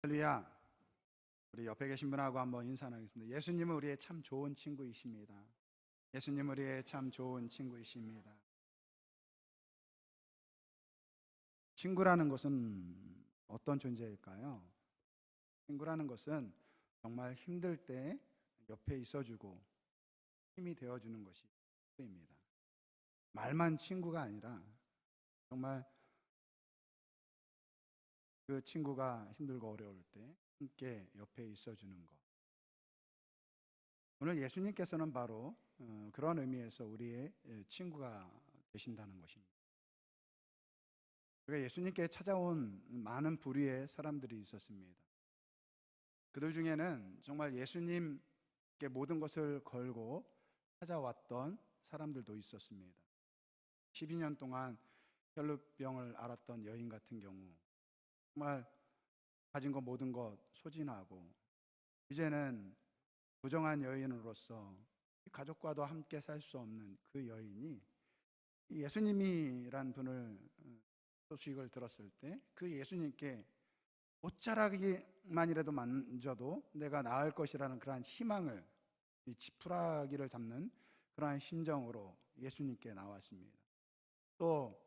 할렐루야. 우리 옆에 계신 분하고 한번 인사 나누겠습니다. 예수님은 우리의 참 좋은 친구이십니다. 예수님은 우리의 참 좋은 친구이십니다. 친구라는 것은 어떤 존재일까요? 친구라는 것은 정말 힘들 때 옆에 있어주고 힘이 되어주는 것이 친구입니다. 말만 친구가 아니라 정말 그 친구가 힘들고 어려울 때 함께 옆에 있어주는 것. 오늘 예수님께서는 바로 그런 의미에서 우리의 친구가 되신다는 것입니다. 우리가 예수님께 찾아온 많은 부류의 사람들이 있었습니다. 그들 중에는 정말 예수님께 모든 것을 걸고 찾아왔던 사람들도 있었습니다. 12년 동안 혈루병을 앓았던 여인 같은 경우 정말 가진 것 모든 것 소진하고 이제는 부정한 여인으로서 가족과도 함께 살 수 없는 그 여인이 예수님이란 분을 소식을 들었을 때 그 예수님께 옷자락만이라도 만져도 내가 나을 것이라는 그러한 희망을, 이 지푸라기를 잡는 그러한 심정으로 예수님께 나왔습니다. 또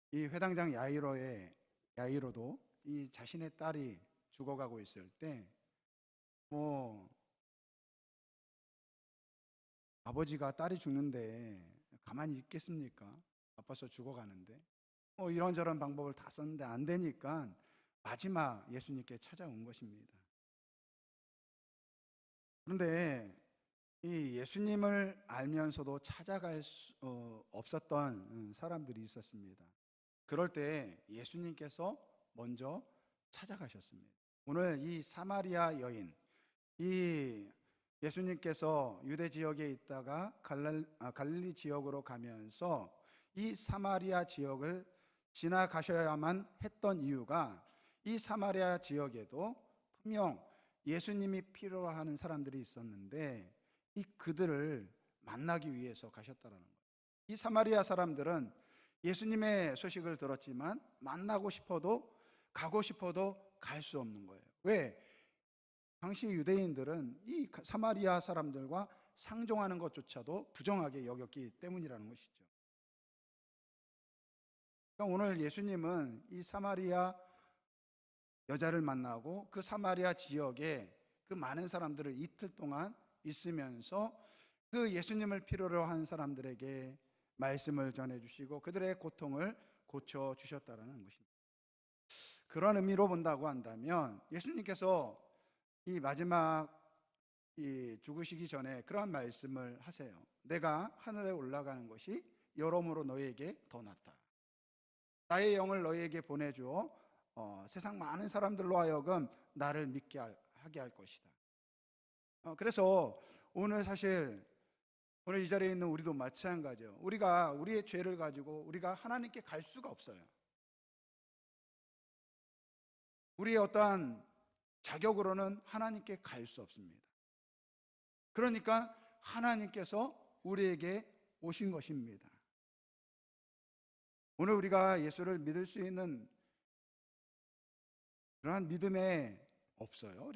이 회당장 야이로도 이 자신의 딸이 죽어가고 있을 때 아버지가 딸이 죽는데 가만히 있겠습니까? 아파서 죽어가는데 이런저런 방법을 다 썼는데 안 되니까 마지막 예수님께 찾아온 것입니다. 그런데 이 예수님을 알면서도 찾아갈 수 없었던 사람들이 있었습니다. 그럴 때 예수님께서 먼저 찾아가셨습니다. 오늘 이 사마리아 여인, 이 예수님께서 유대 지역에 있다가 갈릴리 지역으로 가면서 이 사마리아 지역을 지나가셔야만 했던 이유가 이 사마리아 지역에도 분명 예수님이 필요로 하는 사람들이 있었는데 이 그들을 만나기 위해서 가셨다는 거예요. 이 사마리아 사람들은 예수님의 소식을 들었지만 만나고 싶어도 가고 싶어도 갈 수 없는 거예요. 왜? 당시 유대인들은 이 사마리아 사람들과 상종하는 것조차도 부정하게 여겼기 때문이라는 것이죠. 그러니까 오늘 예수님은 이 사마리아 여자를 만나고 그 사마리아 지역에 그 많은 사람들을 이틀 동안 있으면서 그 예수님을 필요로 한 사람들에게 말씀을 전해주시고 그들의 고통을 고쳐주셨다는 것입니다. 그런 의미로 본다고 한다면 예수님께서 이 마지막 죽으시기 전에 그러한 말씀을 하세요. 내가 하늘에 올라가는 것이 여러모로 너희에게 더 낫다. 나의 영을 너희에게 보내주어 세상 많은 사람들로 하여금 나를 믿게 하게 할 것이다. 그래서 오늘 사실 오늘 이 자리에 있는 우리도 마찬가지예요. 우리가 우리의 죄를 가지고 우리가 하나님께 갈 수가 없어요. 우리의 어떠한 자격으로는 하나님께 갈 수 없습니다. 그러니까 하나님께서 우리에게 오신 것입니다. 오늘 우리가 예수를 믿을 수 있는 그러한 믿음에 없어요.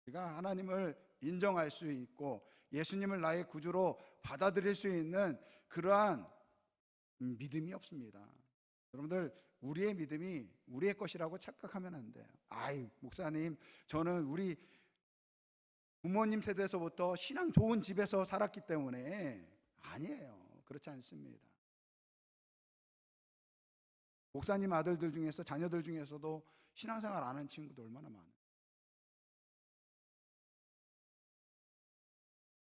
우리가 하나님을 인정할 수 있고 예수님을 나의 구주로 받아들일 수 있는 그러한 믿음이 없습니다. 여러분들 우리의 믿음이 우리의 것이라고 착각하면 안 돼요. 목사님 저는 우리 부모님 세대에서부터 신앙 좋은 집에서 살았기 때문에 아니에요. 그렇지 않습니다. 목사님 아들들 중에서 자녀들 중에서도 신앙생활 안 하는 친구도 얼마나 많아요.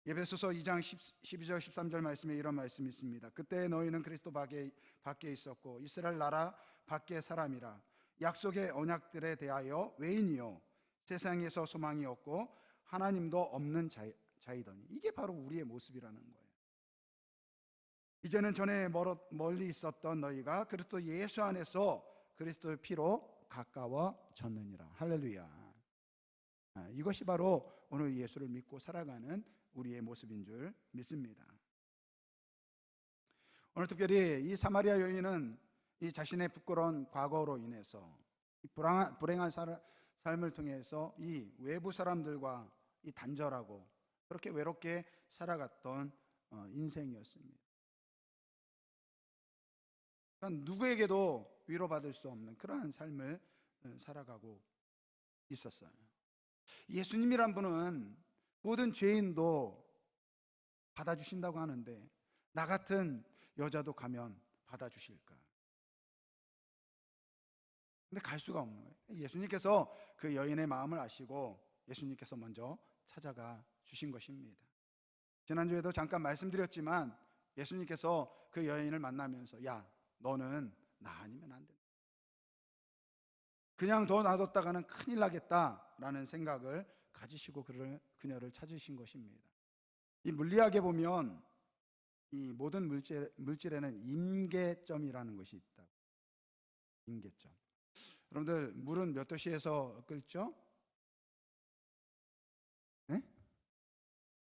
에베소서 2장 12절 13절 말씀에 이런 말씀이 있습니다. 그때 너희는 그리스도 밖에 있었고 이스라엘 나라 밖의 사람이라 약속의 언약들에 대하여 외인이요 세상에서 소망이 없고 하나님도 없는 자이더니 이게 바로 우리의 모습이라는 거예요. 이제는 전에 멀리 있었던 너희가 그리스도 예수 안에서 그리스도의 피로 가까워졌느니라. 할렐루야. 이것이 바로 오늘 예수를 믿고 살아가는 우리의 모습인 줄 믿습니다. 오늘 특별히 이 사마리아 여인은 이 자신의 부끄러운 과거로 인해서 불행한 삶을 통해서 이 외부 사람들과 이 단절하고 그렇게 외롭게 살아갔던 인생이었습니다. 그러니까 누구에게도 위로받을 수 없는 그러한 삶을 살아가고 있었어요. 예수님이란 분은 모든 죄인도 받아주신다고 하는데 나 같은 여자도 가면 받아주실까? 근데 갈 수가 없는 거예요. 예수님께서 그 여인의 마음을 아시고 예수님께서 먼저 찾아가 주신 것입니다. 지난주에도 잠깐 말씀드렸지만 예수님께서 그 여인을 만나면서 야, 너는 나 아니면 안 된다. 그냥 더 놔뒀다가는 큰일 나겠다라는 생각을 가지시고 그녀를 찾으신 것입니다. 이 물리학에 보면 이 모든 물질에는 임계점이라는 것이 있다. 임계점. 여러분들 물은 몇 도씨에서 끓죠? 네?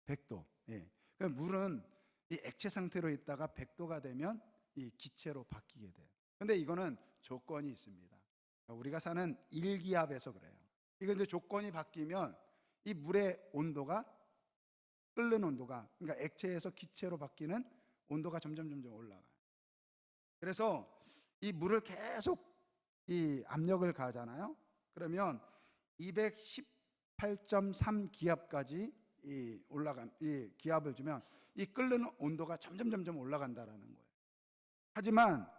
100도. 예. 물은 이 액체 상태로 있다가 100도가 되면 이 기체로 바뀌게 돼요. 근데 이거는 조건이 있습니다. 우리가 사는 일기압에서 그래요. 이거 이제 조건이 바뀌면 이 물의 온도가 끓는 온도가 그러니까 액체에서 기체로 바뀌는 온도가 점점 올라가요. 그래서 이 물을 계속 이 압력을 가하잖아요. 그러면 218.3 기압까지 이 기압을 주면 이 끓는 온도가 점점 올라간다라는 거예요. 하지만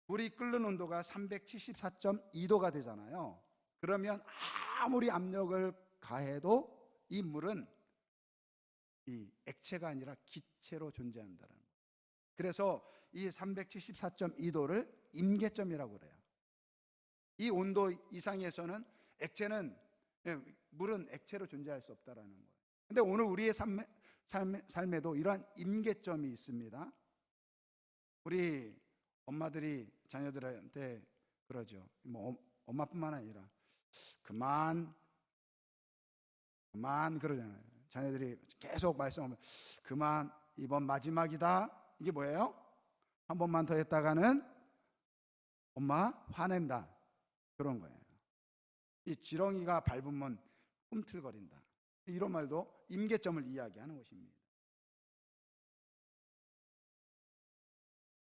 물이 끓는 온도가 374.2도가 되잖아요. 그러면 아무리 압력을 가해도 이 물은 이 액체가 아니라 기체로 존재한다는 거예요. 그래서 이 374.2도를 임계점이라고 그래요. 이 온도 이상에서는 물은 액체로 존재할 수 없다라는 거예요. 근데 오늘 우리의 삶에도 이러한 임계점이 있습니다. 우리 엄마들이 자녀들한테 그러죠. 뭐 엄마뿐만 아니라 그만 그러잖아요. 자녀들이 계속 말씀하면 그만, 이번 마지막이다. 이게 뭐예요? 한 번만 더 했다가는 엄마 화낸다. 그런 거예요. 이 지렁이가 밟으면 꿈틀거린다. 이런 말도 임계점을 이야기하는 것입니다.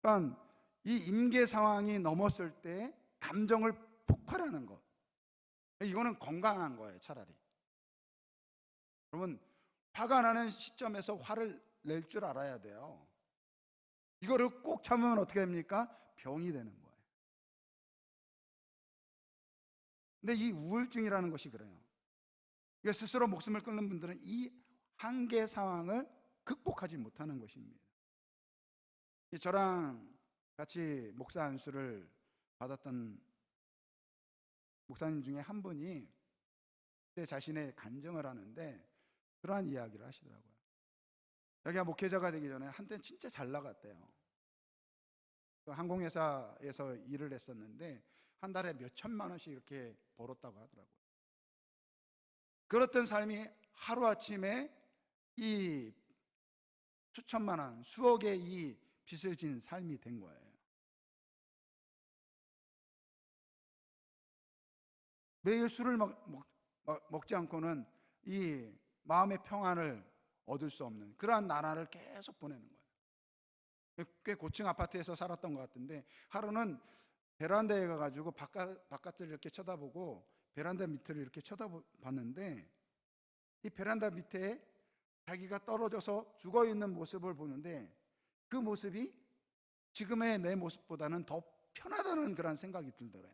그러니까 이 임계 상황이 넘었을 때 감정을 폭발하는 것, 이거는 건강한 거예요. 차라리 여러분, 화가 나는 시점에서 화를 낼 줄 알아야 돼요. 이거를 꼭 참으면 어떻게 됩니까? 병이 되는 거예요. 근데 이 우울증이라는 것이 그래요. 이게 스스로 목숨을 끊는 분들은 이 한계 상황을 극복하지 못하는 것입니다. 저랑 같이 목사 안수를 받았던 목사님 중에 한 분이 제 자신의 간증을 하는데 그러한 이야기를 하시더라고요. 자기가 목회자가 되기 전에 한때는 진짜 잘 나갔대요. 항공회사에서 일을 했었는데 한 달에 몇 천만 원씩 이렇게 벌었다고 하더라고요. 그렇던 삶이 하루아침에 이 수천만 원, 수억의 이 빚을 진 삶이 된 거예요. 매일 술을 먹지 않고는 이 마음의 평안을 얻을 수 없는 그러한 나날을 계속 보내는 거예요. 꽤 고층 아파트에서 살았던 것 같은데 하루는 베란다에 가가지고 바깥을 이렇게 쳐다보고 베란다 밑을 이렇게 쳐다봤는데 이 베란다 밑에 자기가 떨어져서 죽어있는 모습을 보는데 그 모습이 지금의 내 모습보다는 더 편하다는 그런 생각이 들더래요.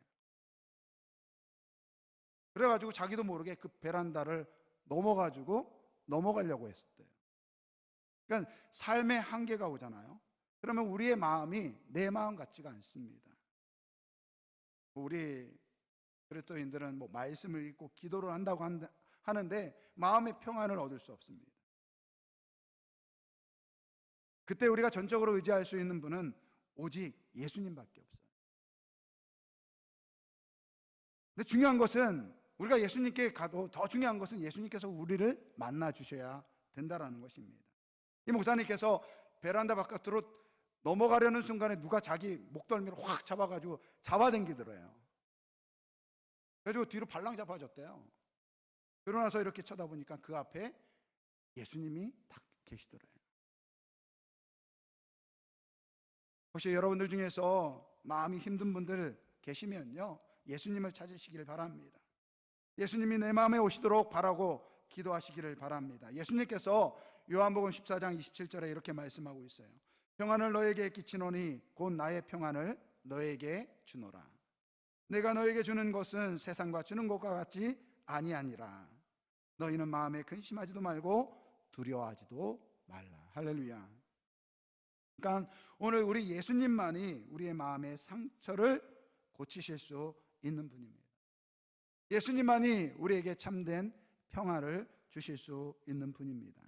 그래가지고 자기도 모르게 그 베란다를 넘어가려고 했었대요. 그러니까 삶의 한계가 오잖아요. 그러면 우리의 마음이 내 마음 같지가 않습니다. 우리 그리스도인들은 뭐 말씀을 읽고 기도를 한다고 하는데 마음의 평안을 얻을 수 없습니다. 그때 우리가 전적으로 의지할 수 있는 분은 오직 예수님밖에 없어요. 근데 중요한 것은 우리가 예수님께 가도 더 중요한 것은 예수님께서 우리를 만나 주셔야 된다라는 것입니다. 이 목사님께서 베란다 바깥으로 넘어가려는 순간에 누가 자기 목덜미를 확 잡아가지고 잡아당기더래요. 그래가지고 뒤로 발랑 잡아줬대요. 그러고 나서 이렇게 쳐다보니까 그 앞에 예수님이 딱 계시더래요. 혹시 여러분들 중에서 마음이 힘든 분들 계시면요, 예수님을 찾으시기를 바랍니다. 예수님이 내 마음에 오시도록 바라고 기도하시기를 바랍니다. 예수님께서 요한복음 14장 27절에 이렇게 말씀하고 있어요. 평안을 너에게 끼치노니 곧 나의 평안을 너에게 주노라. 내가 너에게 주는 것은 세상과 주는 것과 같이 아니하니라. 너희는 마음에 근심하지도 말고 두려워하지도 말라. 할렐루야. 그러니까 오늘 우리 예수님만이 우리의 마음의 상처를 고치실 수 있는 분입니다. 예수님만이 우리에게 참된 평화를 주실 수 있는 분입니다.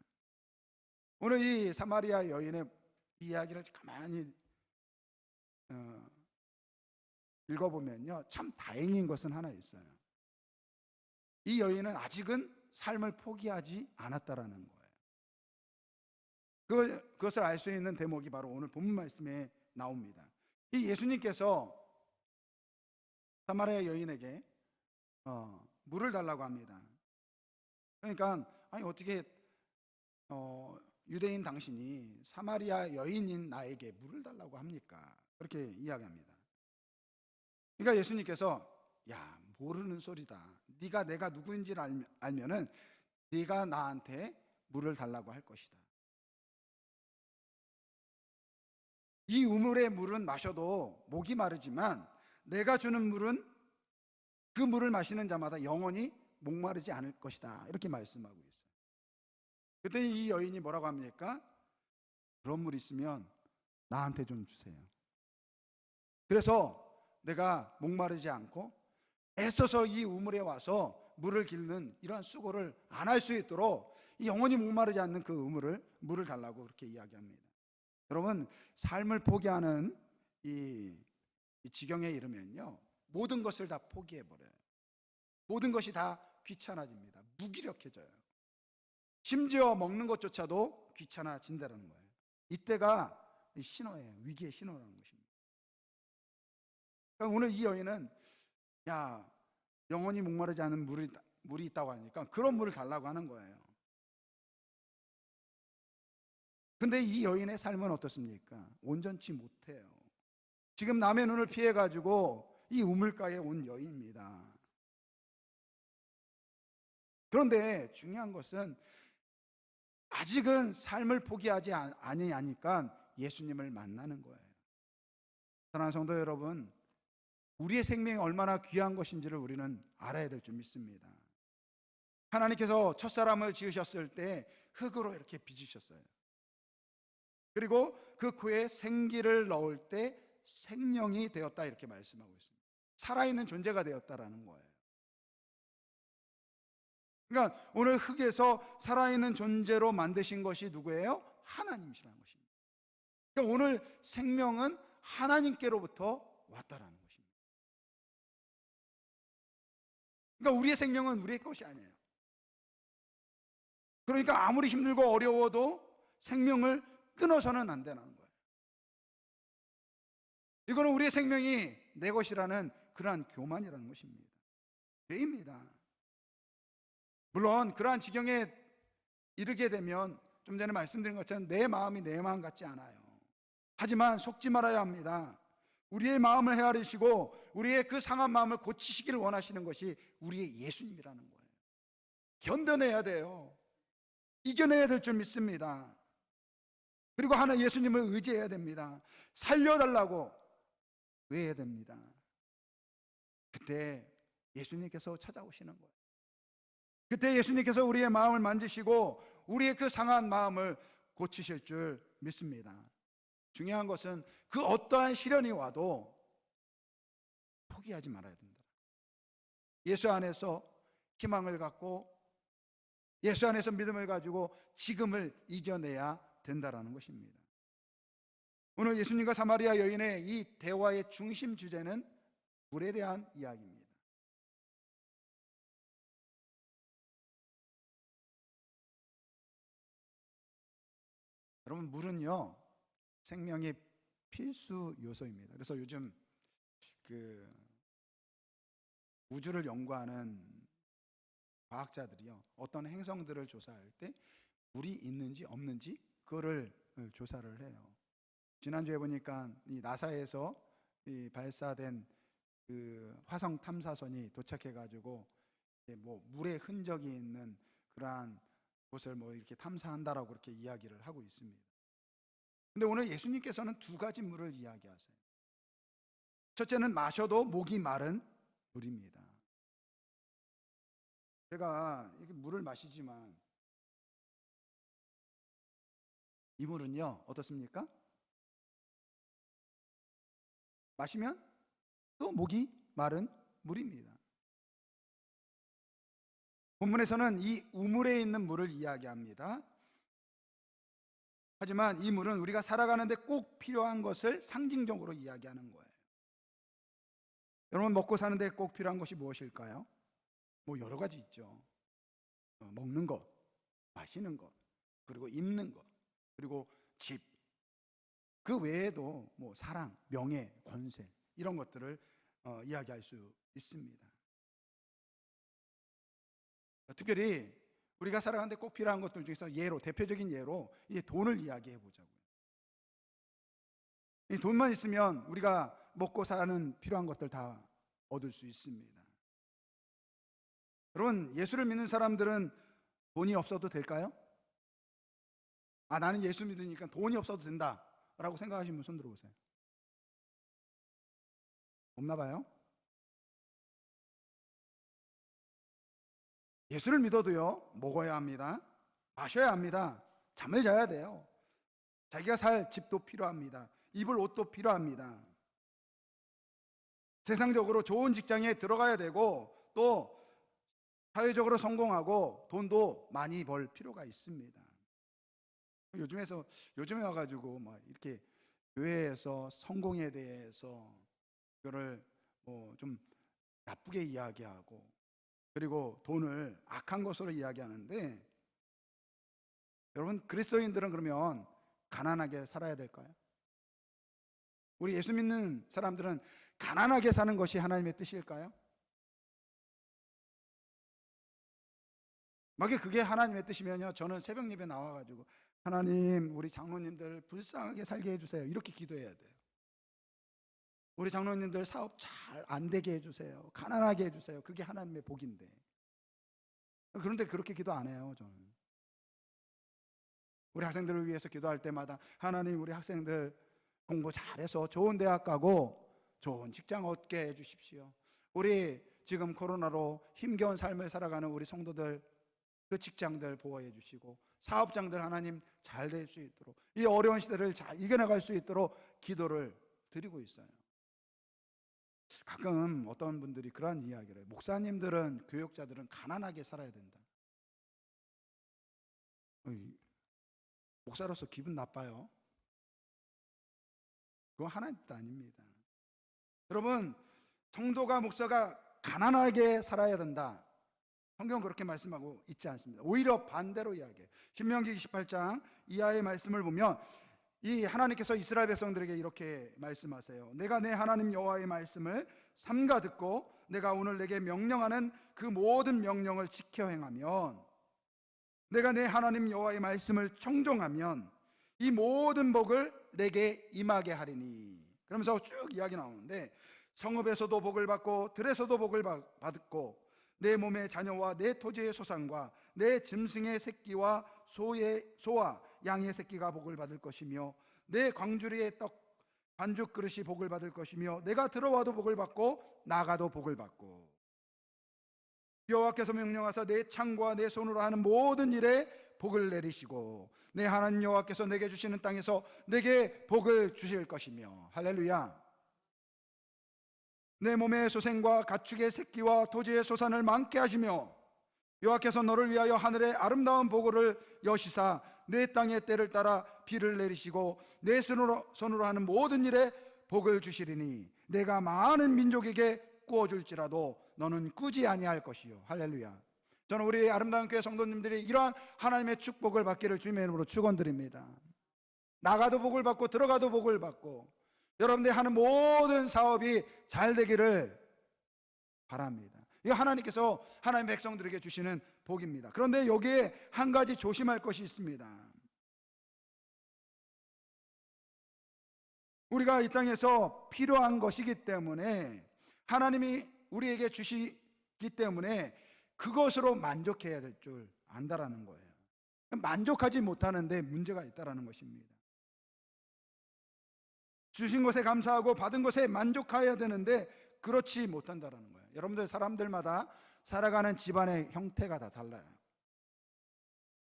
오늘 이 사마리아 여인의 이야기를 가만히 읽어보면요, 참 다행인 것은 하나 있어요. 이 여인은 아직은 삶을 포기하지 않았다라는 거예요. 그것을 알 수 있는 대목이 바로 오늘 본문 말씀에 나옵니다. 이 예수님께서 사마리아 여인에게 물을 달라고 합니다. 그러니까 아니 어떻게 유대인 당신이 사마리아 여인인 나에게 물을 달라고 합니까? 그렇게 이야기합니다. 그러니까 예수님께서 야, 모르는 소리다. 네가 내가 누구인지를 알면은 네가 나한테 물을 달라고 할 것이다. 이 우물의 물은 마셔도 목이 마르지만 내가 주는 물은 그 물을 마시는 자마다 영원히 목마르지 않을 것이다. 이렇게 말씀하고 있어요. 그때 이 여인이 뭐라고 합니까? 그런 물 있으면 나한테 좀 주세요. 그래서 내가 목마르지 않고 애써서 이 우물에 와서 물을 길는 이러한 수고를 안 할 수 있도록 영원히 목마르지 않는 그 물을 달라고 그렇게 이야기합니다. 여러분, 삶을 포기하는 이 지경에 이르면요, 모든 것을 다 포기해버려요. 모든 것이 다 귀찮아집니다. 무기력해져요. 심지어 먹는 것조차도 귀찮아진다는 거예요. 이때가 신호예요. 위기의 신호라는 것입니다. 그러니까 오늘 이 여인은 야, 영원히 목마르지 않은 물이 있다고 하니까 그런 물을 달라고 하는 거예요. 근데 이 여인의 삶은 어떻습니까? 온전치 못해요. 지금 남의 눈을 피해가지고 이 우물가에 온 여인입니다. 그런데 중요한 것은 아직은 삶을 포기하지 아니하니까 예수님을 만나는 거예요. 사랑하는 성도 여러분, 우리의 생명이 얼마나 귀한 것인지를 우리는 알아야 될 줄 믿습니다. 하나님께서 첫사람을 지으셨을 때 흙으로 이렇게 빚으셨어요. 그리고 그 코에 생기를 넣을 때 생명이 되었다 이렇게 말씀하고 있습니다. 살아있는 존재가 되었다라는 거예요. 그러니까 오늘 흙에서 살아있는 존재로 만드신 것이 누구예요? 하나님이시라는 것입니다. 그러니까 오늘 생명은 하나님께로부터 왔다라는 것입니다. 그러니까 우리의 생명은 우리의 것이 아니에요. 그러니까 아무리 힘들고 어려워도 생명을 끊어서는 안 되는 거예요. 이거는 우리의 생명이 내 것이라는 그러한 교만이라는 것입니다. 죄입니다. 물론 그러한 지경에 이르게 되면 좀 전에 말씀드린 것처럼 내 마음이 내 마음 같지 않아요. 하지만 속지 말아야 합니다. 우리의 마음을 헤아리시고 우리의 그 상한 마음을 고치시기를 원하시는 것이 우리의 예수님이라는 거예요. 견뎌내야 돼요. 이겨내야 될 줄 믿습니다. 그리고 하나 예수님을 의지해야 됩니다. 살려달라고 외해야 됩니다. 그때 예수님께서 찾아오시는 거예요. 그때 예수님께서 우리의 마음을 만지시고 우리의 그 상한 마음을 고치실 줄 믿습니다. 중요한 것은 그 어떠한 시련이 와도 포기하지 말아야 된다. 예수 안에서 희망을 갖고 예수 안에서 믿음을 가지고 지금을 이겨내야 된다라는 것입니다. 오늘 예수님과 사마리아 여인의 이 대화의 중심 주제는 물에 대한 이야기입니다. 여러분, 물은요 생명의 필수 요소입니다. 그래서 요즘 우주를 연구하는 과학자들이요, 어떤 행성들을 조사할 때 물이 있는지 없는지 그거를 조사를 해요. 지난주에 보니까 이 나사에서 이 발사된 그 화성 탐사선이 도착해가지고 뭐 물의 흔적이 있는 그러한 곳을 뭐 이렇게 탐사한다라고 그렇게 이야기를 하고 있습니다. 근데 오늘 예수님께서는 두 가지 물을 이야기하세요. 첫째는 마셔도 목이 마른 물입니다. 제가 이게 물을 마시지만 이 물은요, 어떻습니까? 마시면 또 목이 마른 물입니다. 본문에서는 이 우물에 있는 물을 이야기합니다. 하지만 이 물은 우리가 살아가는데 꼭 필요한 것을 상징적으로 이야기하는 거예요. 여러분, 먹고 사는데 꼭 필요한 것이 무엇일까요? 뭐 여러 가지 있죠. 먹는 것, 마시는 것, 그리고 입는 것, 그리고 집. 그 외에도 뭐 사랑, 명예, 권세 이런 것들을 이야기할 수 있습니다. 특별히 우리가 살아가는데 꼭 필요한 것들 중에서 대표적인 예로 이 돈을 이야기해 보자고요. 이 돈만 있으면 우리가 먹고 사는 필요한 것들 다 얻을 수 있습니다. 여러분, 예수를 믿는 사람들은 돈이 없어도 될까요? 나는 예수 믿으니까 돈이 없어도 된다 라고 생각하시는 분 손 들어보세요. 없나 봐요? 예수를 믿어도요, 먹어야 합니다. 마셔야 합니다. 잠을 자야 돼요. 자기가 살 집도 필요합니다. 입을 옷도 필요합니다. 세상적으로 좋은 직장에 들어가야 되고 또 사회적으로 성공하고 돈도 많이 벌 필요가 있습니다. 요즘에 와가지고 막 이렇게 교회에서 성공에 대해서 그거를 뭐 좀 나쁘게 이야기하고 그리고 돈을 악한 것으로 이야기하는데, 여러분, 그리스도인들은 그러면 가난하게 살아야 될까요? 우리 예수 믿는 사람들은 가난하게 사는 것이 하나님의 뜻일까요? 만약에 그게 하나님의 뜻이면요, 저는 새벽 예배 나와가지고 하나님, 우리 장로님들 불쌍하게 살게 해주세요 이렇게 기도해야 돼요. 우리 장로님들 사업 잘 안 되게 해주세요, 가난하게 해주세요. 그게 하나님의 복인데. 그런데 그렇게 기도 안 해요. 저는 우리 학생들을 위해서 기도할 때마다 하나님, 우리 학생들 공부 잘해서 좋은 대학 가고 좋은 직장 얻게 해주십시오. 우리 지금 코로나로 힘겨운 삶을 살아가는 우리 성도들, 그 직장들 보호해 주시고 사업장들 하나님 잘 될 수 있도록, 이 어려운 시대를 잘 이겨나갈 수 있도록 기도를 드리고 있어요. 가끔 어떤 분들이 그런 이야기를 해요. 목사님들은, 교역자들은 가난하게 살아야 된다. 목사로서 기분 나빠요. 그건 하나님 뜻 아닙니다. 여러분, 성도가, 목사가 가난하게 살아야 된다, 성경은 그렇게 말씀하고 있지 않습니다. 오히려 반대로 이야기해요. 신명기 28장 이하의 말씀을 보면 이 하나님께서 이스라엘 백성들에게 이렇게 말씀하세요. 내가 내 하나님 여호와의 말씀을 삼가 듣고 내가 오늘 내게 명령하는 그 모든 명령을 지켜 행하면, 내가 내 하나님 여호와의 말씀을 청종하면 이 모든 복을 내게 임하게 하리니. 그러면서 쭉 이야기 나오는데, 성읍에서도 복을 받고 들에서도 복을 받고 내 몸의 자녀와 내 토지의 소산과 내 짐승의 새끼와 소와 양의 새끼가 복을 받을 것이며 내 광주리의 떡 반죽 그릇이 복을 받을 것이며 내가 들어와도 복을 받고 나가도 복을 받고, 여호와께서 명령하사 내 창과 내 손으로 하는 모든 일에 복을 내리시고 내 하나님 여호와께서 내게 주시는 땅에서 내게 복을 주실 것이며. 할렐루야. 내 몸의 소생과 가축의 새끼와 토지의 소산을 많게 하시며 여호와께서 너를 위하여 하늘의 아름다운 보고를 여시사 내 땅의 때를 따라 비를 내리시고 내 손으로 하는 모든 일에 복을 주시리니 내가 많은 민족에게 꾸어줄지라도 너는 꾸지 아니할 것이요. 할렐루야. 저는 우리 아름다운 교회 성도님들이 이러한 하나님의 축복을 받기를 주님의 이름으로 축원드립니다. 나가도 복을 받고 들어가도 복을 받고 여러분들이 하는 모든 사업이 잘 되기를 바랍니다. 이거 하나님께서 하나님 백성들에게 주시는 복입니다. 그런데 여기에 한 가지 조심할 것이 있습니다. 우리가 이 땅에서 필요한 것이기 때문에, 하나님이 우리에게 주시기 때문에 그것으로 만족해야 될 줄 안다라는 거예요. 만족하지 못하는데 문제가 있다라는 것입니다. 주신 것에 감사하고 받은 것에 만족해야 되는데 그렇지 못한다라는 거예요. 여러분들, 사람들마다 살아가는 집안의 형태가 다 달라요.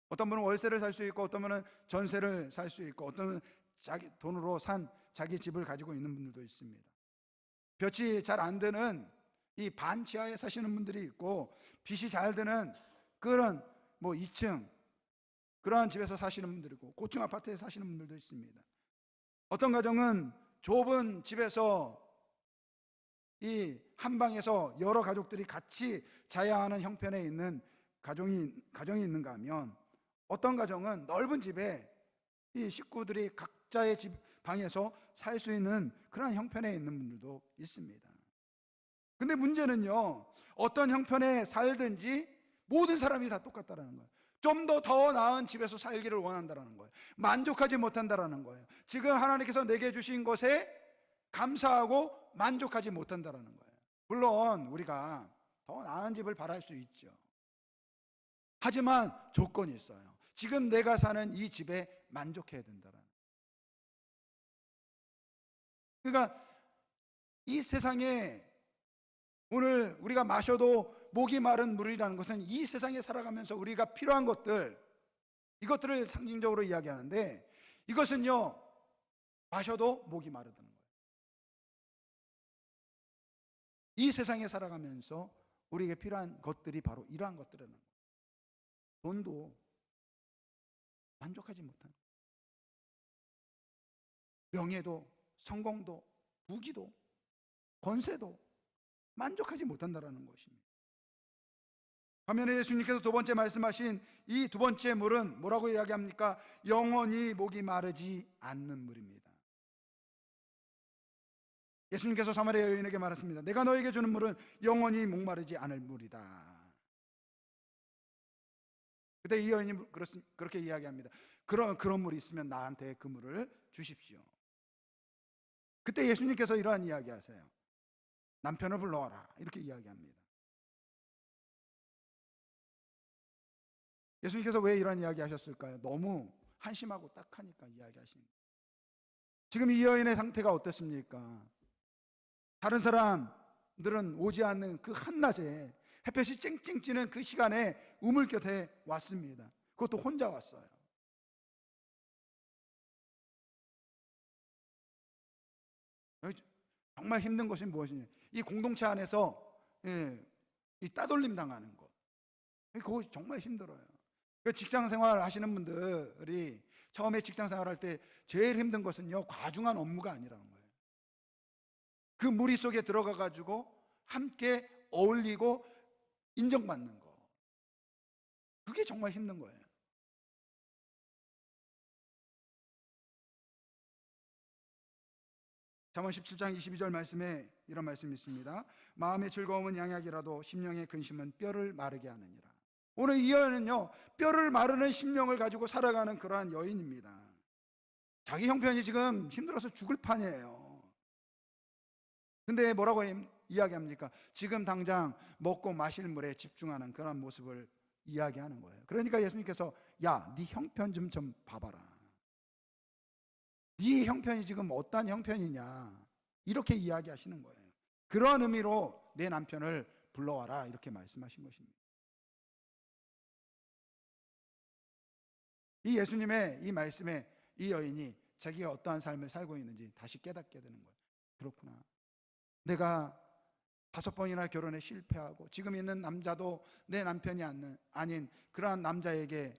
어떤 분은 월세를 살 수 있고, 어떤 분은 전세를 살 수 있고, 어떤 분은 자기 돈으로 산 자기 집을 가지고 있는 분들도 있습니다. 볕이 잘 안 드는 이 반지하에 사시는 분들이 있고, 빛이 잘 드는 그런 2층 그러한 집에서 사시는 분들이고, 고층 아파트에 사시는 분들도 있습니다. 어떤 가정은 좁은 집에서 이 한 방에서 여러 가족들이 같이 자야 하는 형편에 있는 가정이 있는가 하면, 어떤 가정은 넓은 집에 이 식구들이 각자의 집 방에서 살 수 있는 그런 형편에 있는 분들도 있습니다. 근데 문제는요, 어떤 형편에 살든지 모든 사람이 다 똑같다라는 거예요. 좀 더 나은 집에서 살기를 원한다라는 거예요. 만족하지 못한다라는 거예요. 지금 하나님께서 내게 주신 것에 감사하고 만족하지 못한다라는 거예요. 물론 우리가 더 나은 집을 바랄 수 있죠. 하지만 조건이 있어요. 지금 내가 사는 이 집에 만족해야 된다라는 거예요. 그러니까 이 세상에 오늘 우리가 마셔도 목이 마른 물이라는 것은 이 세상에 살아가면서 우리가 필요한 것들, 이것들을 상징적으로 이야기하는데, 이것은요, 마셔도 목이 마르다는 거예요. 이 세상에 살아가면서 우리에게 필요한 것들이 바로 이러한 것들이라는 거예요. 돈도 만족하지 못하는 거예요. 명예도, 성공도, 부귀도, 권세도 만족하지 못한다라는 것입니다. 반면에 예수님께서 두 번째 말씀하신 이 두 번째 물은 뭐라고 이야기합니까? 영원히 목이 마르지 않는 물입니다. 예수님께서 사마리아 여인에게 말했습니다. 내가 너에게 주는 물은 영원히 목마르지 않을 물이다. 그때 이 여인이 그렇게 이야기합니다. 그런 물이 있으면 나한테 그 물을 주십시오. 그때 예수님께서 이러한 이야기 하세요. 남편을 불러와라, 이렇게 이야기합니다. 예수님께서 왜 이런 이야기 하셨을까요? 너무 한심하고 딱하니까 이야기하신 거예요. 지금 이 여인의 상태가 어떻습니까? 다른 사람들은 오지 않는 그 한낮에, 햇볕이 쨍쨍 찌는 그 시간에 우물 곁에 왔습니다. 그것도 혼자 왔어요. 정말 힘든 것이 무엇이냐, 이 공동체 안에서 이 따돌림 당하는 것, 그거 정말 힘들어요. 직장 생활 하시는 분들이 처음에 직장 생활할 때 제일 힘든 것은요, 과중한 업무가 아니라는 거예요. 그 무리 속에 들어가 가지고 함께 어울리고 인정받는 거, 그게 정말 힘든 거예요. 잠언 17장 22절 말씀에 이런 말씀이 있습니다. 마음의 즐거움은 양약이라도 심령의 근심은 뼈를 마르게 하느니라. 오늘 이 여인은요, 뼈를 마르는 심령을 가지고 살아가는 그러한 여인입니다. 자기 형편이 지금 힘들어서 죽을 판이에요. 근데 뭐라고 이야기합니까? 지금 당장 먹고 마실 물에 집중하는 그런 모습을 이야기하는 거예요. 그러니까 예수님께서 야, 네 형편 좀 봐봐라. 네 형편이 지금 어떤 형편이냐, 이렇게 이야기하시는 거예요. 그런 의미로 내 남편을 불러와라, 이렇게 말씀하신 것입니다. 이 예수님의 이 말씀에 이 여인이 자기가 어떠한 삶을 살고 있는지 다시 깨닫게 되는 거예요. 그렇구나, 내가 5번이나 결혼에 실패하고 지금 있는 남자도 내 남편이 아닌 그러한 남자에게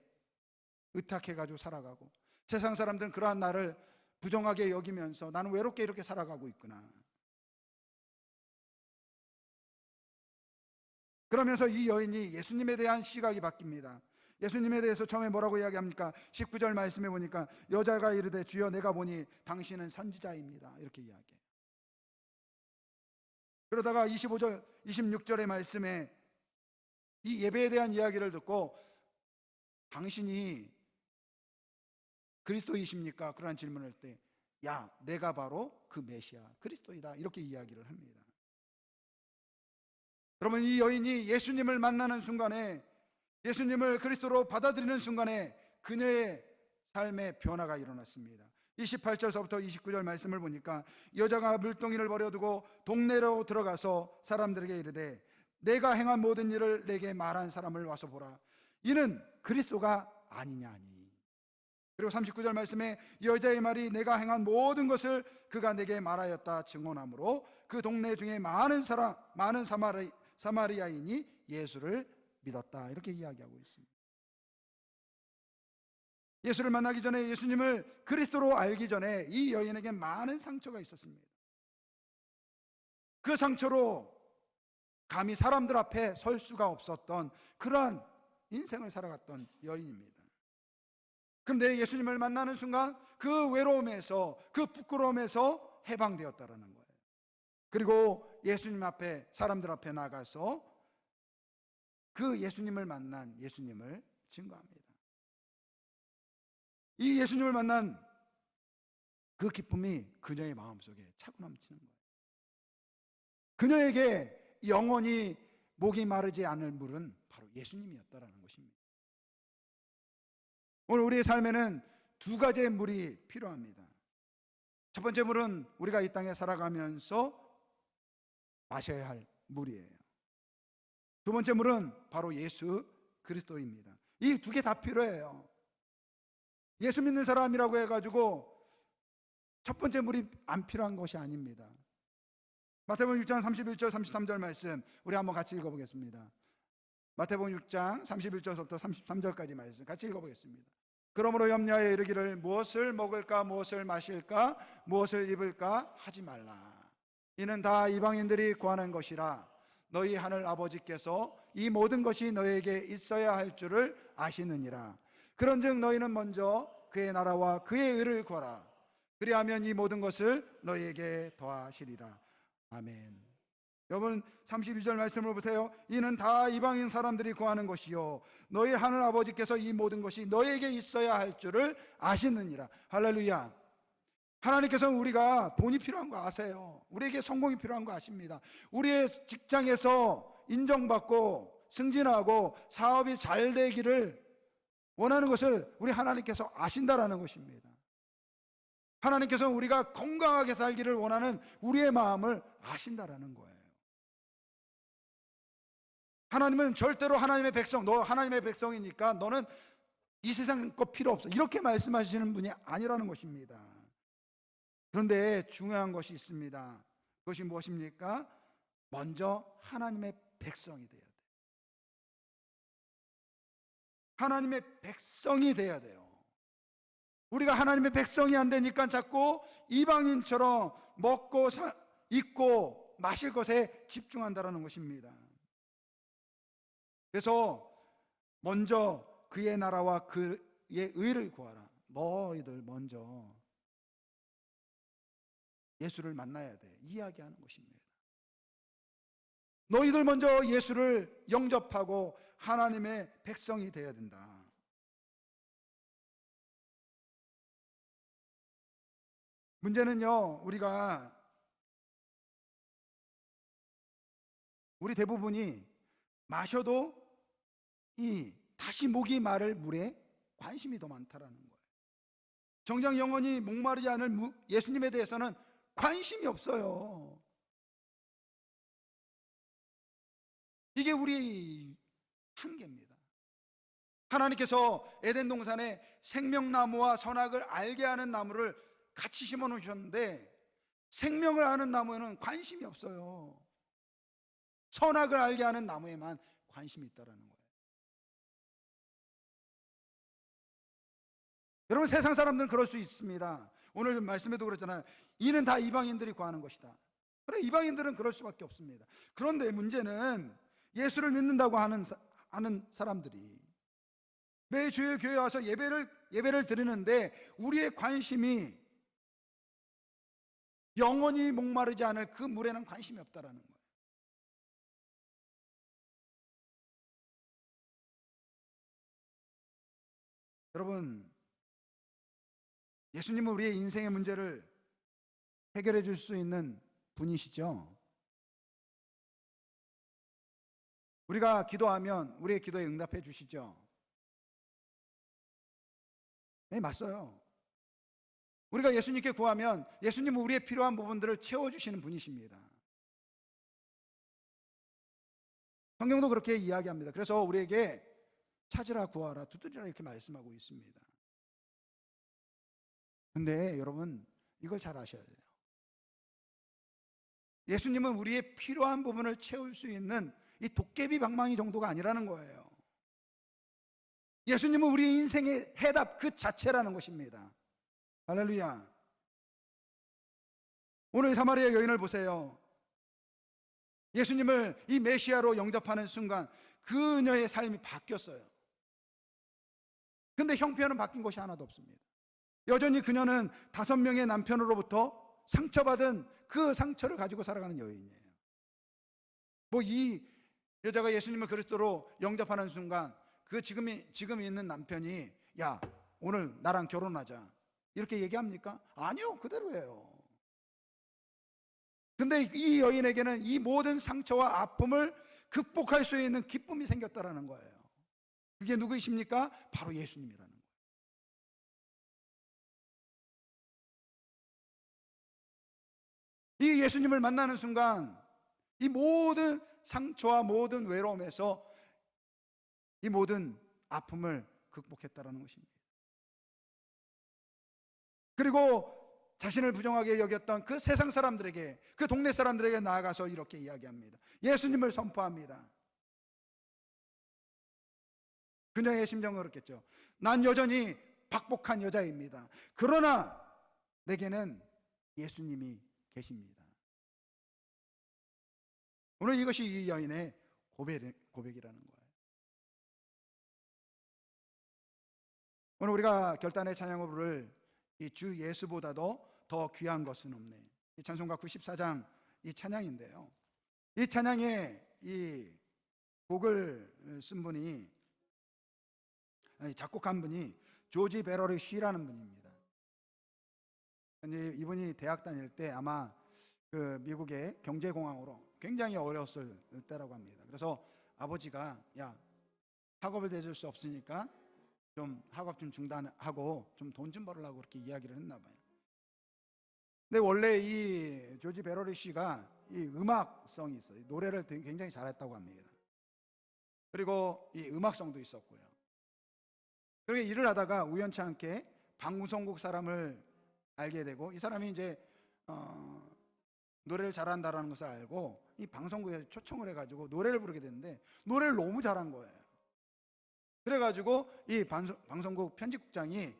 의탁해가지고 살아가고, 세상 사람들은 그러한 나를 부정하게 여기면서 나는 외롭게 이렇게 살아가고 있구나. 그러면서 이 여인이 예수님에 대한 시각이 바뀝니다. 예수님에 대해서 처음에 뭐라고 이야기합니까? 19절 말씀에 보니까 여자가 이르되 주여 내가 보니 당신은 선지자입니다, 이렇게 이야기해요. 그러다가 25절, 26절의 말씀에 이 예배에 대한 이야기를 듣고 당신이 그리스도이십니까? 그런 질문을 할 때, 야, 내가 바로 그 메시아 그리스도이다, 이렇게 이야기를 합니다. 여러분, 이 여인이 예수님을 만나는 순간에, 예수님을 그리스도로 받아들이는 순간에 그녀의 삶의 변화가 일어났습니다. 28절서부터 29절 말씀을 보니까 여자가 물동이를 버려두고 동네로 들어가서 사람들에게 이르되 내가 행한 모든 일을 내게 말한 사람을 와서 보라. 이는 그리스도가 아니냐 하니. 그리고 39절 말씀에 여자의 말이 내가 행한 모든 것을 그가 내게 말하였다 증언하므로 그 동네 중에 많은 사마리아인이 예수를 믿었다, 이렇게 이야기하고 있습니다. 예수를 만나기 전에, 예수님을 그리스도로 알기 전에 이 여인에게 많은 상처가 있었습니다. 그 상처로 감히 사람들 앞에 설 수가 없었던 그러한 인생을 살아갔던 여인입니다. 그런데 예수님을 만나는 순간 그 외로움에서, 그 부끄러움에서 해방되었다라는 거예요. 그리고 예수님 앞에, 사람들 앞에 나가서 그 예수님을 만난 예수님을 증거합니다. 이 예수님을 만난 그 기쁨이 그녀의 마음속에 차고 넘치는 거예요. 그녀에게 영원히 목이 마르지 않을 물은 바로 예수님이었다라는 것입니다. 오늘 우리의 삶에는 두 가지의 물이 필요합니다. 첫 번째 물은 우리가 이 땅에 살아가면서 마셔야 할 물이에요. 두 번째 물은 바로 예수 그리스도입니다. 이 두 개 다 필요해요. 예수 믿는 사람이라고 해가지고 첫 번째 물이 안 필요한 것이 아닙니다. 마태복음 6장 31절 33절 말씀 우리 한번 같이 읽어보겠습니다. 마태복음 6장 31절부터 33절까지 말씀 같이 읽어보겠습니다. 그러므로 염려하여 이르기를 무엇을 먹을까, 무엇을 마실까, 무엇을 입을까 하지 말라. 이는 다 이방인들이 구하는 것이라. 너희 하늘 아버지께서 이 모든 것이 너희에게 있어야 할 줄을 아시느니라. 그런즉 너희는 먼저 그의 나라와 그의 의를 구하라. 그리하면 이 모든 것을 너희에게 더하시리라. 아멘. 여러분, 32절 말씀을 보세요. 이는 다 이방인 사람들이 구하는 것이요 너희 하늘 아버지께서 이 모든 것이 너희에게 있어야 할 줄을 아시느니라. 할렐루야. 하나님께서는 우리가 돈이 필요한 거 아세요. 우리에게 성공이 필요한 거 아십니다. 우리의 직장에서 인정받고 승진하고 사업이 잘 되기를 원하는 것을 우리 하나님께서 아신다라는 것입니다. 하나님께서는 우리가 건강하게 살기를 원하는 우리의 마음을 아신다라는 거예요. 하나님은 절대로 하나님의 백성, 너 하나님의 백성이니까 너는 이 세상 거 필요 없어, 이렇게 말씀하시는 분이 아니라는 것입니다. 그런데 중요한 것이 있습니다. 그것이 무엇입니까? 먼저 하나님의 백성이 돼야 돼요. 하나님의 백성이 돼야 돼요. 우리가 하나님의 백성이 안 되니까 자꾸 이방인처럼 먹고 입고 마실 것에 집중한다는 것입니다. 그래서 먼저 그의 나라와 그의 의를 구하라. 너희들 먼저 예수를 만나야 돼, 이야기하는 것입니다. 너희들 먼저 예수를 영접하고 하나님의 백성이 되어야 된다. 문제는요, 우리 대부분이 마셔도 이 다시 목이 마를 물에 관심이 더 많다라는 거예요. 정작 영원히 목마르지 않을 예수님에 대해서는 관심이 없어요. 이게 우리 한계입니다. 하나님께서 에덴 동산에 생명나무와 선악을 알게 하는 나무를 같이 심어 놓으셨는데 생명을 아는 나무에는 관심이 없어요. 선악을 알게 하는 나무에만 관심이 있다라는 거예요. 여러분, 세상 사람들은 그럴 수 있습니다. 오늘 말씀에도 그랬잖아요. 이는 다 이방인들이 구하는 것이다. 그래, 이방인들은 그럴 수밖에 없습니다. 그런데 문제는 예수를 믿는다고 하는 사람들이 매일 주일 교회 와서 예배를 드리는데 우리의 관심이 영원히 목마르지 않을 그 물에는 관심이 없다라는 거예요. 여러분, 예수님은 우리의 인생의 문제를 해결해 줄 수 있는 분이시죠. 우리가 기도하면 우리의 기도에 응답해 주시죠. 네, 맞어요. 우리가 예수님께 구하면 예수님은 우리의 필요한 부분들을 채워주시는 분이십니다. 성경도 그렇게 이야기합니다. 그래서 우리에게 찾으라, 구하라, 두드리라 이렇게 말씀하고 있습니다. 근데 여러분, 이걸 잘 아셔야 돼요. 예수님은 우리의 필요한 부분을 채울 수 있는 이 도깨비 방망이 정도가 아니라는 거예요. 예수님은 우리 인생의 해답 그 자체라는 것입니다. 할렐루야. 오늘 사마리아 여인을 보세요. 예수님을 이 메시아로 영접하는 순간 그녀의 삶이 바뀌었어요. 근데 형편은 바뀐 것이 하나도 없습니다. 여전히 그녀는 5명의 남편으로부터 상처받은 그 상처를 가지고 살아가는 여인이에요. 뭐 이 여자가 예수님을 그리스도로 영접하는 순간 그 지금 있는 남편이 야, 오늘 나랑 결혼하자 이렇게 얘기합니까? 아니요, 그대로예요. 근데 이 여인에게는 이 모든 상처와 아픔을 극복할 수 있는 기쁨이 생겼다라는 거예요. 그게 누구이십니까? 바로 예수님이라는 거예요. 이 예수님을 만나는 순간 이 모든 상처와 모든 외로움에서 이 모든 아픔을 극복했다라는 것입니다. 그리고 자신을 부정하게 여겼던 그 세상 사람들에게, 그 동네 사람들에게 나아가서 이렇게 이야기합니다. 예수님을 선포합니다. 그녀의 심정은 그렇겠죠. 난 여전히 박복한 여자입니다. 그러나 내게는 예수님이 계십니다. 오늘 이것이 이 여인의 고백이라는 거예요. 오늘 우리가 결단의 찬양을 부를 이 주 예수보다도 더 귀한 것은 없네. 이 찬송가 94장 이 찬양인데요. 이 찬양에 이 곡을 쓴 분이, 작곡한 분이 조지 베러리 쉬라는 분입니다. 이분이 대학 다닐 때 아마 그 미국의 경제공황으로 굉장히 어려웠을 때라고 합니다. 그래서 아버지가 야, 학업을 대줄 수 없으니까 좀 학업 좀 중단하고 좀 돈 좀 벌으려고 그렇게 이야기를 했나 봐요. 근데 원래 이 조지 베러리 씨가 이 음악성이 있어요. 노래를 굉장히 잘했다고 합니다. 그리고 이 음악성도 있었고요. 그렇게 일을 하다가 우연치 않게 방송국 사람을 알게 되고, 이 사람이 이제 노래를 잘한다라는 것을 알고 이 방송국에 초청을 해가지고 노래를 부르게 됐는데 노래를 너무 잘한 거예요. 그래가지고 이 방송국 편집국장이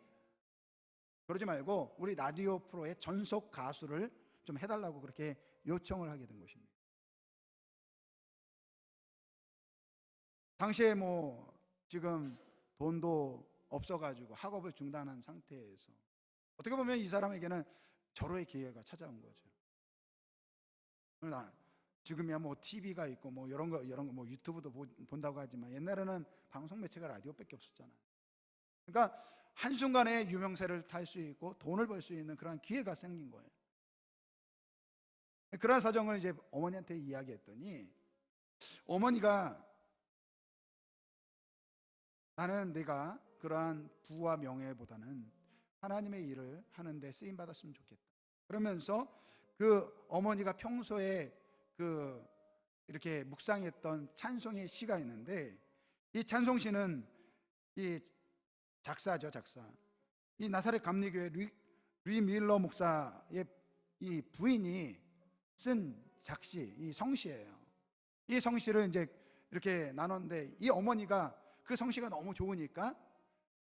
그러지 말고 우리 라디오 프로의 전속 가수를 좀 해달라고 그렇게 요청을 하게 된 것입니다. 당시에 뭐 지금 돈도 없어가지고 학업을 중단한 상태에서 어떻게 보면 이 사람에게는 절호의 기회가 찾아온 거죠. 그러나 지금이야 뭐 TV가 있고 뭐 이런 거 뭐 유튜브도 본다고 하지만 옛날에는 방송 매체가 라디오밖에 없었잖아요. 그러니까 한순간에 유명세를 탈 수 있고 돈을 벌 수 있는 그런 기회가 생긴 거예요. 그런 사정을 이제 어머니한테 이야기했더니 어머니가 나는 내가 그러한 부와 명예보다는 하나님의 일을 하는데 쓰임 받았으면 좋겠다. 그러면서 그 어머니가 평소에 그 이렇게 묵상했던 찬송의 시가 있는데 이 찬송시는 이 작사죠, 작사. 이 나사렛 감리교회 리 밀러 목사의 이 부인이 쓴 작시, 이 성시예요. 이 성시를 이제 이렇게 나눴는데 이 어머니가 그 성시가 너무 좋으니까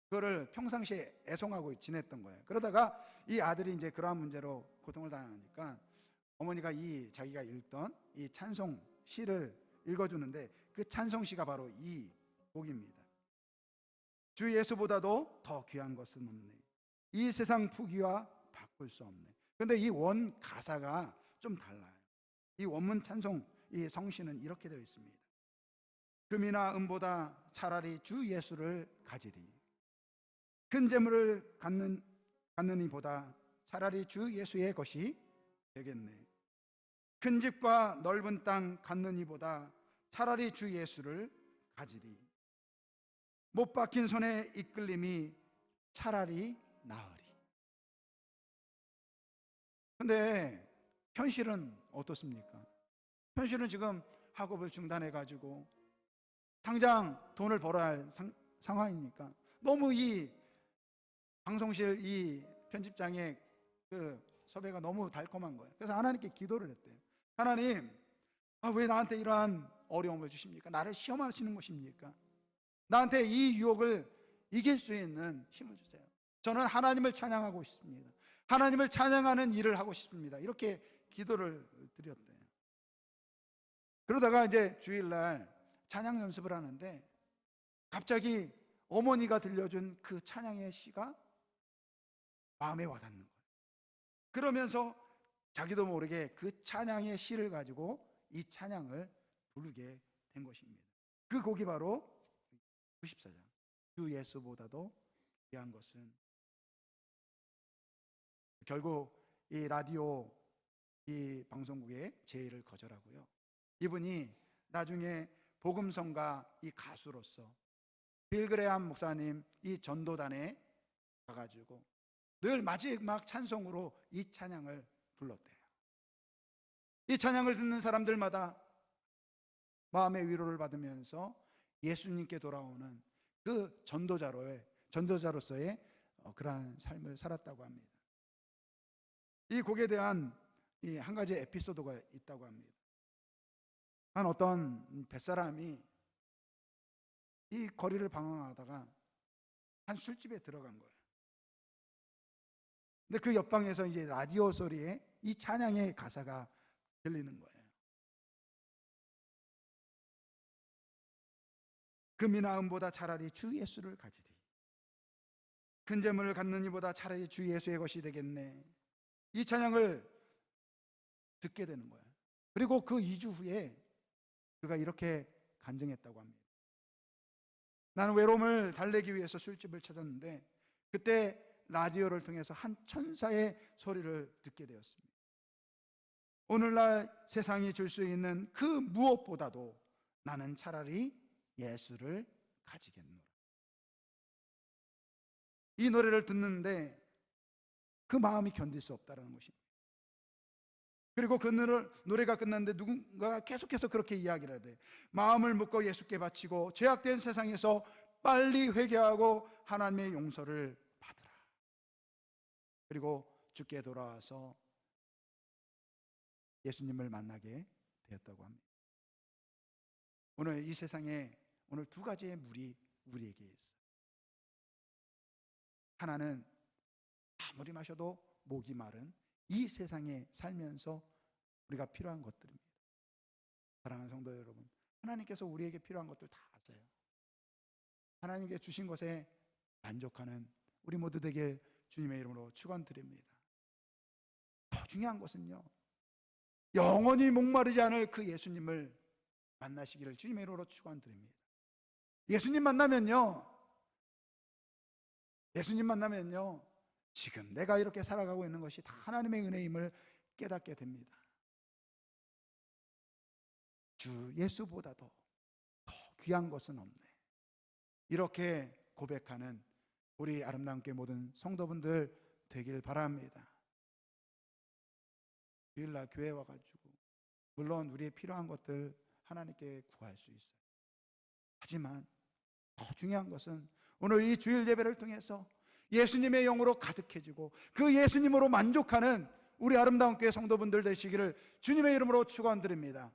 그거를 평상시에 애송하고 지냈던 거예요. 그러다가 이 아들이 이제 그러한 문제로 고통을 당하니까 어머니가 이 자기가 읽던 이 찬송 시를 읽어주는데 그 찬송 시가 바로 이 곡입니다. 주 예수보다도 더 귀한 것은 없네. 이 세상 부귀와 바꿀 수 없네. 그런데 이 원 가사가 좀 달라요. 이 원문 찬송 이 성시는 이렇게 되어 있습니다. 금이나 은보다 차라리 주 예수를 가지리. 큰 재물을 갖는 이보다 차라리 주 예수의 것이 되겠네. 큰 집과 넓은 땅 갖는 이보다 차라리 주 예수를 가지리. 못 박힌 손에 이끌림이 차라리 나으리. 근데 현실은 어떻습니까? 현실은 지금 학업을 중단해가지고 당장 돈을 벌어야 할 상황이니까 너무 이 방송실 이 편집장의 그 섭외가 너무 달콤한 거예요. 그래서 하나님께 기도를 했대요. 하나님, 왜 나한테 이러한 어려움을 주십니까? 나를 시험하시는 것입니까? 나한테 이 유혹을 이길 수 있는 힘을 주세요. 저는 하나님을 찬양하고 싶습니다. 하나님을 찬양하는 일을 하고 싶습니다. 이렇게 기도를 드렸대요. 그러다가 이제 주일날 찬양 연습을 하는데 갑자기 어머니가 들려준 그 찬양의 시가 마음에 와닿는 거예요. 그러면서 자기도 모르게 그 찬양의 시를 가지고 이 찬양을 부르게 된 것입니다. 그 곡이 바로 94장 주 예수보다도 귀한 것은. 결국 이 라디오 이 방송국의 제의를 거절하고요, 이분이 나중에 복음성가 이 가수로서 빌그레함 목사님 이 전도단에 가가지고 늘 마지막 찬송으로 이 찬양을 불렀대요. 이 찬양을 듣는 사람들마다 마음의 위로를 받으면서 예수님께 돌아오는 그 전도자로서의 그러한 삶을 살았다고 합니다. 이 곡에 대한 이 한 가지 에피소드가 있다고 합니다. 한 어떤 뱃사람이 이 거리를 방황하다가 한 술집에 들어간 거예요. 근데 그 옆방에서 이제 라디오 소리에 이 찬양의 가사가 들리는 거예요. 금이 나음보다 차라리 주 예수를 가지리. 큰 재물을 갖는 이보다 차라리 주 예수의 것이 되겠네. 이 찬양을 듣게 되는 거예요. 그리고 그 2주 후에 그가 이렇게 간증했다고 합니다. 나는 외로움을 달래기 위해서 술집을 찾았는데 그때 라디오를 통해서 한 천사의 소리를 듣게 되었습니다. 오늘날 세상이 줄 수 있는 그 무엇보다도 나는 차라리 예수를 가지겠노라. 이 노래를 듣는데 그 마음이 견딜 수 없다는 것입니다. 그리고 그 노래가 끝났는데 누군가가 계속해서 그렇게 이야기를 하대. 마음을 묶어 예수께 바치고 죄악된 세상에서 빨리 회개하고 하나님의 용서를 받으라. 그리고 주께 돌아와서 예수님을 만나게 되었다고 합니다. 오늘 이 세상에 오늘 두 가지의 물이 우리에게 있어요. 하나는 아무리 마셔도 목이 마른 이 세상에 살면서 우리가 필요한 것들입니다. 사랑하는 성도 여러분, 하나님께서 우리에게 필요한 것들 다 아세요. 하나님께 주신 것에 만족하는 우리 모두 되길 주님의 이름으로 축원드립니다. 더 중요한 것은요, 영원히 목마르지 않을 그 예수님을 만나시기를 주님의 이름으로 축원드립니다. 예수님 만나면요, 지금 내가 이렇게 살아가고 있는 것이 다 하나님의 은혜임을 깨닫게 됩니다. 주 예수보다도 더 귀한 것은 없네. 이렇게 고백하는 우리 아름다운 교회 모든 성도분들 되길 바랍니다. 주일날 교회 와가지고 물론 우리의 필요한 것들 하나님께 구할 수 있어요. 하지만 더 중요한 것은 오늘 이 주일 예배를 통해서 예수님의 영으로 가득해지고 그 예수님으로 만족하는 우리 아름다운 교회 성도분들 되시기를 주님의 이름으로 축원드립니다.